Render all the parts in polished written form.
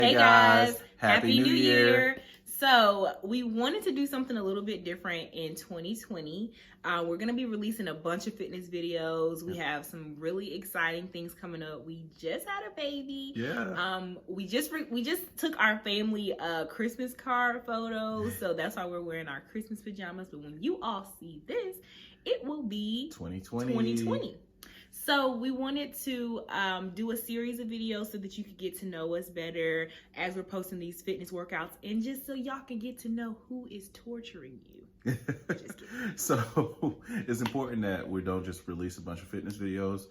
Hey guys, Happy New Year. So we wanted to do something a little bit different in 2020. We're going to be releasing a bunch of fitness videos. We have some really exciting things coming up. We just had a baby. Yeah. We just took our family Christmas card photos. So that's why we're wearing our Christmas pajamas. But when you all see this, it will be 2020. So we wanted to do a series of videos so that you could get to know us better as we're posting these fitness workouts, and just so y'all can get to know who is torturing you. So it's important that we don't just release a bunch of fitness videos.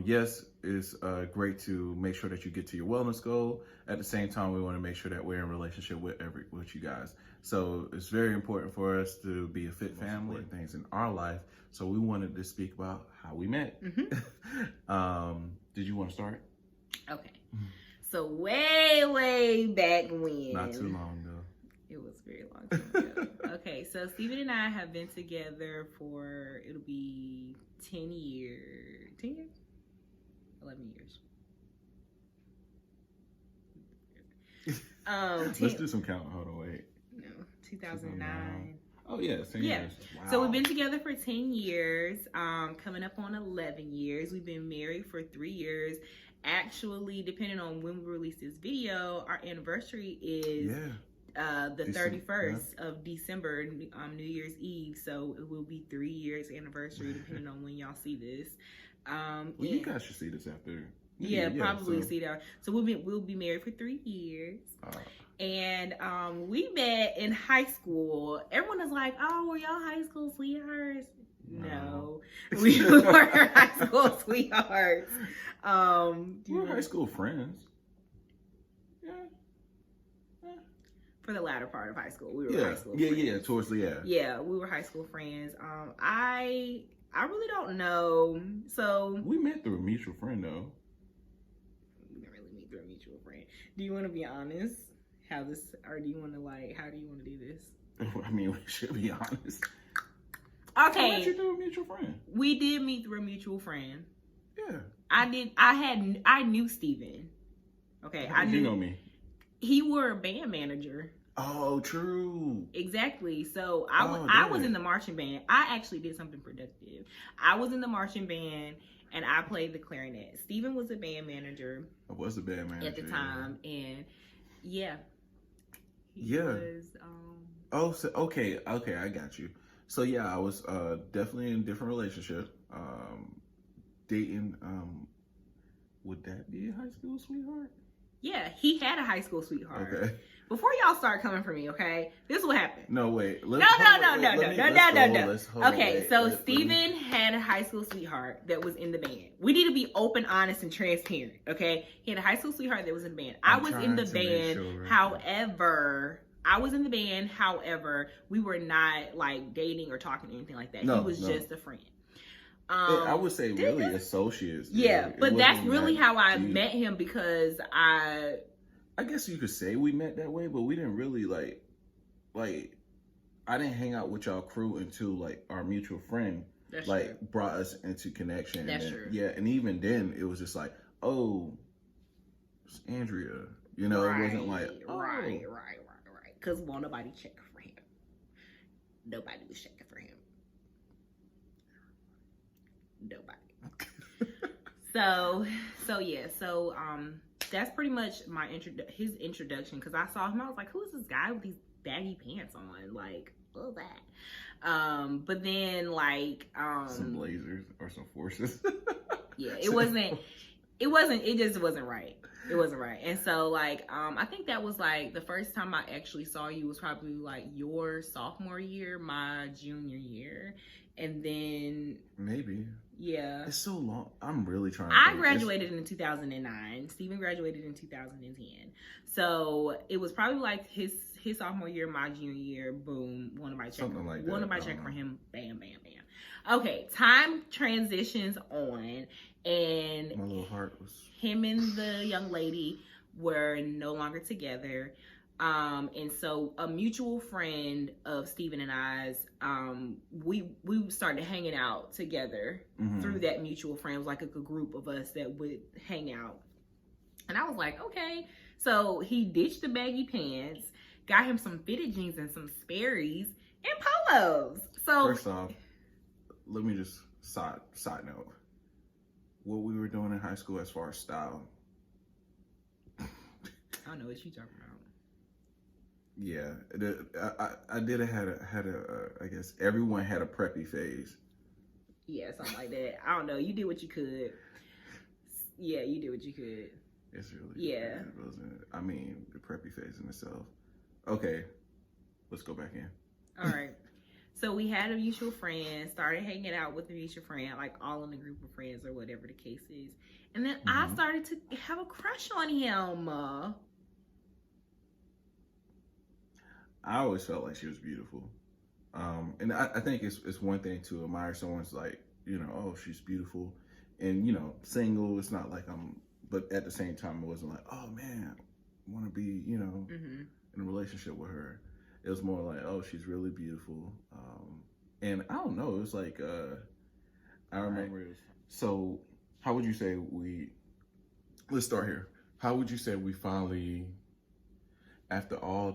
Yes, it's great to make sure that you get to your wellness goal. At the same time, we want to make sure that we're in relationship with you guys. So it's very important for us to be a fit family and things in our life. So we wanted to speak about how we met. Mm-hmm. Did you want to start? Okay. So way back when. Not too long ago. It was very long time ago. Okay, so Steven and I have been together for, it'll be 10 years. 10 years? 11 years. Let's do some counting. Hold on, wait. No, 2009. Oh, yeah, 10 years. Wow. So we've been together for 10 years, coming up on 11 years. We've been married for 3 years. Actually, depending on when we release this video, our anniversary is the 31st of December, New Year's Eve. So it will be 3 years anniversary, depending on when y'all see this. Well, you guys should see this after. Probably see that. So we'll be married for 3 years. And we met in high school. Everyone is like, "Oh, were y'all high school sweethearts?" No, we were high school sweethearts. We were high school friends. For the latter part of high school, we were high school friends. Towards the Yeah, we were high school friends. I really don't know. So we met through a mutual friend, though. We didn't really meet through a mutual friend. Do you want to be honest? How do you want to do this? I mean, we should be honest. Okay. How did you through a mutual friend? We did meet through a mutual friend. Yeah. I knew Steven. Okay. How did you know me? He were a band manager. Oh, true. Exactly. So I was in the marching band. I actually did something productive. I was in the marching band and I played the clarinet. Steven was a band manager. I was a band manager at the time, and he was, so okay, I got you. So yeah, I was definitely in a different relationship. Dating, would that be a high school sweetheart? Yeah, he had a high school sweetheart. Okay. Before y'all start coming for me, okay? This is what happened. No, wait. No. Okay, so Steven had a high school sweetheart that was in the band. We need to be open, honest, and transparent, okay? He had a high school sweetheart that was in the band. I was in the band, however, we were not like dating or talking or anything like that. He was just a friend. I would say really associates. Yeah, but that's really how I met him, because I guess you could say we met that way, but we didn't really like I didn't hang out with y'all crew until like our mutual friend brought us into connection. That's true. Yeah, and even then it was just like, oh, it's Andrea. You know, it wasn't like right. Because won't nobody check for him. Nobody was checking for him. Nobody. So that's pretty much his introduction, because I saw him, I was like, who's this guy with these baggy pants on? Like, what's that? But then some blazers or some forces. Yeah, it just wasn't right. It wasn't right. And so I think that was like the first time I actually saw you was probably like your sophomore year, my junior year. And then maybe. Yeah. It's so long. I'm really trying to I graduated in 2009. Steven graduated in 2010. So it was probably like his sophomore year, my junior year, boom, one of my check. Something like that. One of my check for him, bam, bam, bam. Okay, time transitions on, and my little heart was, him and the young lady were no longer together. And so a mutual friend of Steven and I's, we started hanging out together through that mutual friend. It was like a group of us that would hang out. And I was like, okay, So he ditched the baggy pants, got him some fitted jeans and some Sperry's and polos. So first off, let me just side note. What we were doing in high school as far as style. I don't know what you're talking about. Yeah, I did had a I guess everyone had a preppy phase. Yeah, something like that. I don't know. You did what you could. Yeah, you did what you could. It's really yeah. It wasn't. I mean, the preppy phase in itself. Okay, let's go back in. All right. So we had a mutual friend, started hanging out with a mutual friend, like all in a group of friends or whatever the case is. And then I started to have a crush on him. I always felt like she was beautiful. And I think it's one thing to admire someone's like, you know, oh, she's beautiful. And, you know, single, it's not like but at the same time, it wasn't like, oh man, I want to be, you know, in a relationship with her. It was more like, oh, she's really beautiful. And I don't know, it was like, I remember. So how would you say let's start here. How would you say we finally, after all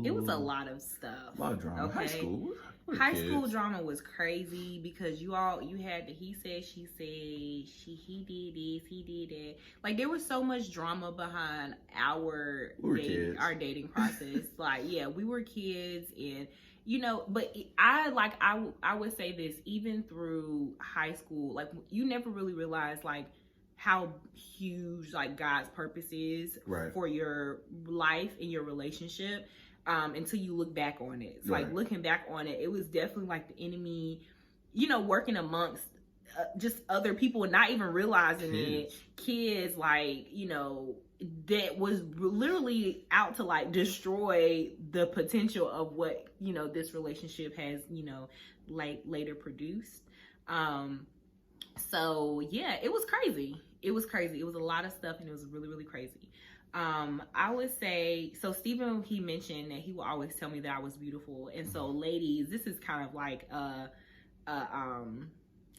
it was a lot of stuff. A lot of drama. Okay? High school. High school drama was crazy because you had the he said, she said, he did this, he did that. Like there was so much drama behind our dating process. Like, yeah, we were kids and you know, but I would say this, even through high school, like you never really realized like how huge like God's purpose is for your life and your relationship. Until you look back on it. It's like looking back on it, it was definitely like the enemy, you know, working amongst just other people and not even realizing kids like, you know, that was literally out to like destroy the potential of what, you know, this relationship has, you know, like later produced. So yeah, it was crazy. It was a lot of stuff and it was really, really crazy. I would say, so Stephen, he mentioned that he would always tell me that I was beautiful. And so ladies, this is kind of like a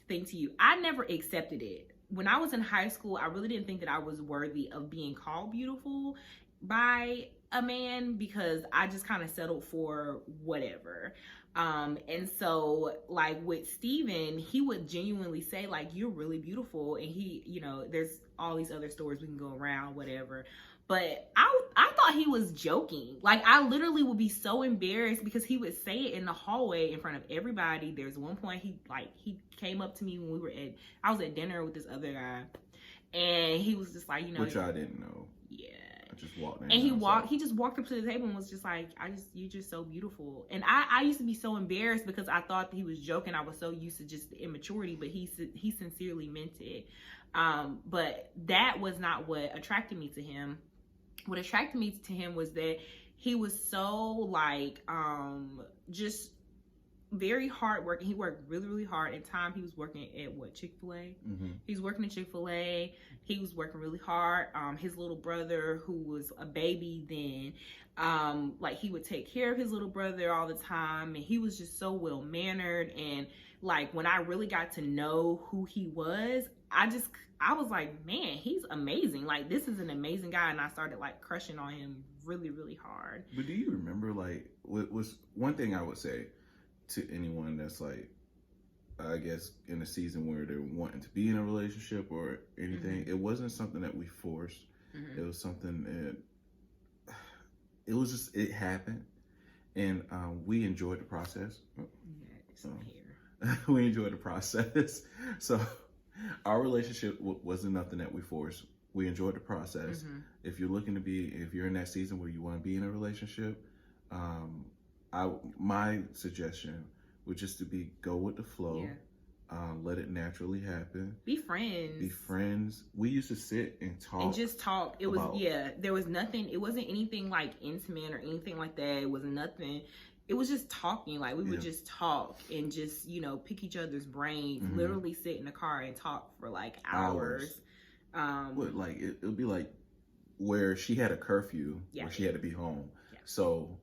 thing to you. I never accepted it. When I was in high school, I really didn't think that I was worthy of being called beautiful by a man because I just kind of settled for whatever. And so like with Steven, he would genuinely say like, you're really beautiful. And he, you know, there's all these other stories we can go around, whatever. But I thought he was joking. Like I literally would be so embarrassed because he would say it in the hallway in front of everybody. There's one point he came up to me when I was at dinner with this other guy. And he was just like, you know. Which I didn't know. Yeah. I just walked in. And he just walked up to the table and was just like, you're just so beautiful. And I used to be so embarrassed because I thought that he was joking. I was so used to just the immaturity, but he sincerely meant it. But that was not what attracted me to him. What attracted me to him was that he was so like, just very hard working. He worked really, really hard. At time, he was working at Chick-fil-A. He was working at Chick-fil-A. He was working really hard. His little brother, who was a baby then, like he would take care of his little brother all the time. And he was just so well-mannered. And like when I really got to know who he was, I was like, man, he's amazing. Like this is an amazing guy. And I started like crushing on him really, really hard. But do you remember like, what was one thing I would say to anyone that's like, I guess in a season where they're wanting to be in a relationship or anything, it wasn't something that we forced. It was something that it happened, and we enjoyed the process. We enjoyed the process. So our relationship wasn't nothing that we forced. We enjoyed the process. If you're in that season where you want to be in a relationship, my suggestion would just to go with the flow. Let it naturally happen. Be friends. We used to sit and talk. And just talk. It was, there was nothing, it wasn't anything like intimate or anything like that. It was nothing. It was just talking. Like we would just talk and just, you know, pick each other's brains, literally sit in the car and talk for like hours. But like, it'll be like where she had a curfew where she had to be home. So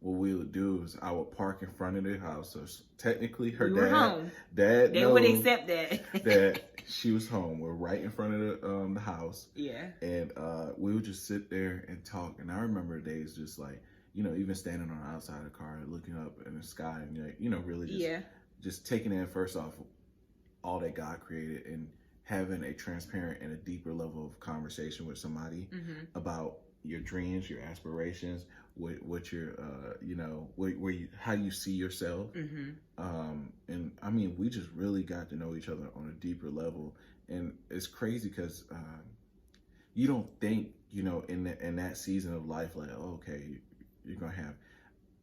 what we would do is I would park in front of their house. So technically, her we were home. dad they would accept that that she was home. We're right in front of the house. Yeah. And we would just sit there and talk. And I remember days just like, you know, even standing on the outside of the car, looking up in the sky, and you know, really just taking in first off all that God created and having a transparent and a deeper level of conversation with somebody about your dreams, your aspirations, what your you know, where you, how you see yourself. And I mean, we just really got to know each other on a deeper level. And it's crazy because you don't think, you know, in that season of life, like, oh, okay, you're gonna have,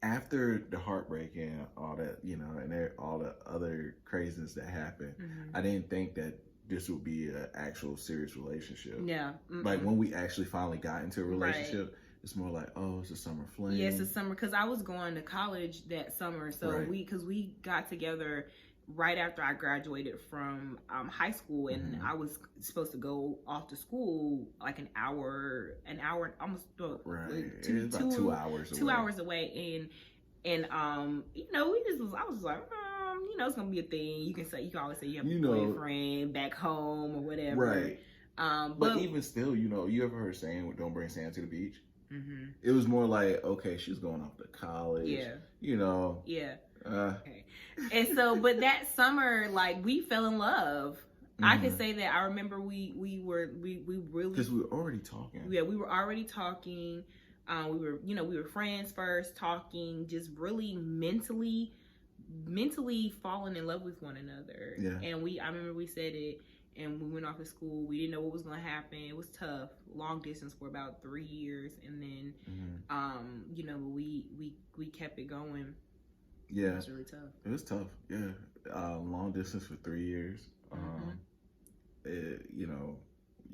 after the heartbreak and all that, you know, and all the other craziness that happened, I didn't think that this would be an actual serious relationship. Yeah. Like when we actually finally got into a relationship, it's more like, oh, it's a summer fling. Yeah, it's a summer, because I was going to college that summer. So we got together right after I graduated from high school, and I was supposed to go off to school like an hour, almost about 2 hours away. 2 hours away, and you know, I was like, you know, it's gonna be a thing. You can always say you have a boyfriend back home or whatever, right? But even still, you know, you ever heard saying, "Don't bring sand to the beach"? It was more like, okay, she's going off to college. Yeah, you know. Yeah. Okay. And so, but that summer, like, we fell in love. I can say that I remember we really, because we were already talking. Yeah, we were already talking. We were friends first, talking, just really mentally falling in love with one another. Yeah. And I remember we said it, and we went off to school. We didn't know what was going to happen. It was tough, long distance for about 3 years, and then, you know, we kept it going. Yeah, it was really tough. It was tough. Yeah, long distance for 3 years. You know,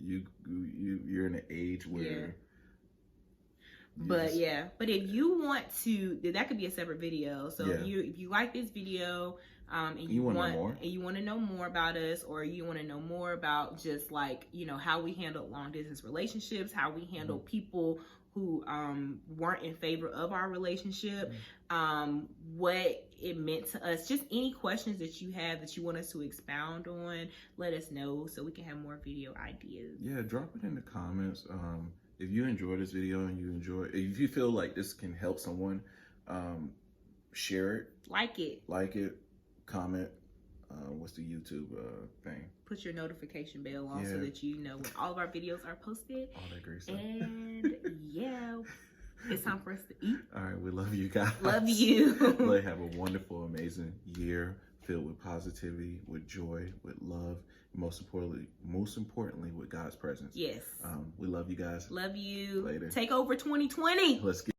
you're in an age where. Yeah. But if you want to, that could be a separate video. So if you like this video, and you want to know more about us, or you want to know more about just like, you know, how we handle long distance relationships, how we handle people who weren't in favor of our relationship, what it meant to us, just any questions that you have that you want us to expound on, let us know so we can have more video ideas. Yeah, drop it in the comments. If you enjoy this video and if you feel like this can help someone, share it. Like it. Comment. What's the YouTube thing? Put your notification bell on so that you know when all of our videos are posted. All that great stuff. And it's time for us to eat. All right, we love you guys. Love you. Let's have a wonderful, amazing year filled with positivity, with joy, with love, and most importantly, with God's presence. Yes. We love you guys. Love you. Later. Take over 2020. Let's get